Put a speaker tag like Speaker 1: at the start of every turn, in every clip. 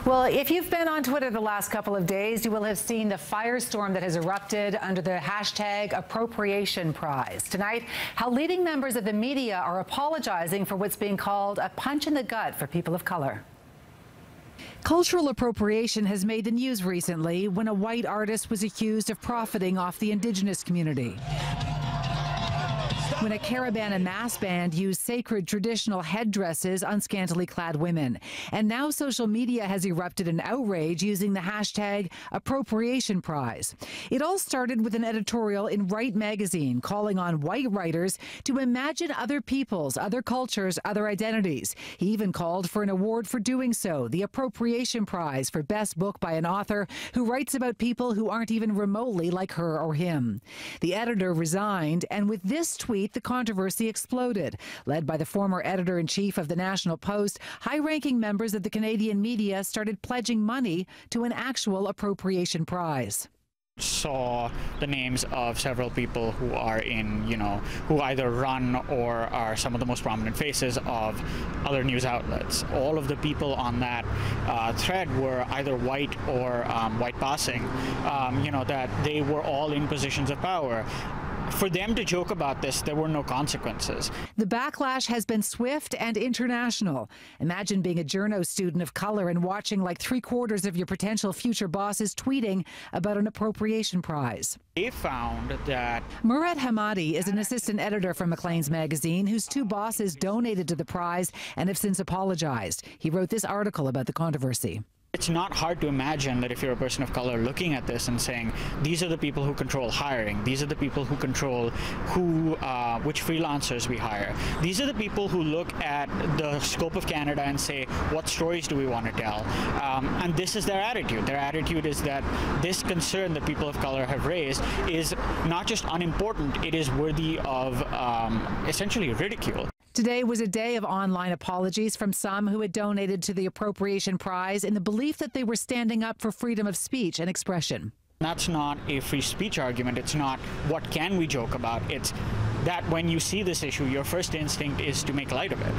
Speaker 1: Well, if you've been on Twitter the last couple of days, you will have seen the firestorm that has erupted under the hashtag Appropriation Prize. Tonight, how leading members of the media are apologizing for what's being called a punch in the gut for people of color. Cultural appropriation has made the news recently when a white artist was accused of profiting off the Indigenous community. When a Caribana mass band used sacred traditional headdresses on scantily clad women. And now social media has erupted in outrage using the hashtag Appropriation Prize. It all started with an editorial in Right magazine calling on white writers to imagine other peoples, other cultures, other identities. He even called for an award for doing so, the Appropriation Prize for Best Book by an author who writes about people who aren't even remotely like her or him. The editor resigned, and with this tweet, the controversy exploded. Led by the former editor-in-chief of the National Post, high-ranking members of the Canadian media started pledging money to an actual appropriation prize.
Speaker 2: Saw the names of several people who are in, who either run or are some of the most prominent faces of other news outlets. All of the people on that thread were either white or white passing, that they were all in positions of power. For them to joke about this, there were no consequences. The
Speaker 1: backlash has been swift and international. Imagine being a journo student of color and watching like 3/4 of your potential future bosses tweeting about an appropriation prize.
Speaker 2: They found that
Speaker 1: Murat Hamadi is an assistant editor for Maclean's magazine whose 2 bosses donated to the prize and have since apologized. He wrote this article about the controversy.
Speaker 2: It's not hard to imagine that if you're a person of color looking at this and saying, these are the people who control hiring, these are the people who control which freelancers we hire, these are the people who look at the scope of Canada and say, what stories do we want to tell? And this is their attitude. Their attitude is that this concern that people of color have raised is not just unimportant, it is worthy of essentially ridicule.
Speaker 1: Today was a day of online apologies from some who had donated to the Appropriation Prize in the belief that they were standing up for freedom of speech and expression.
Speaker 2: That's not a free speech argument. It's not what can we joke about. It's that when you see this issue, your first instinct is to make light of it.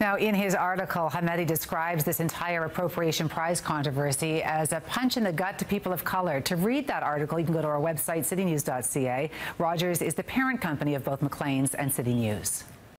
Speaker 1: Now, in his article, Hamadi describes this entire Appropriation Prize controversy as a punch in the gut to people of color. To read that article, you can go to our website, citynews.ca. Rogers is the parent company of both Maclean's and City News.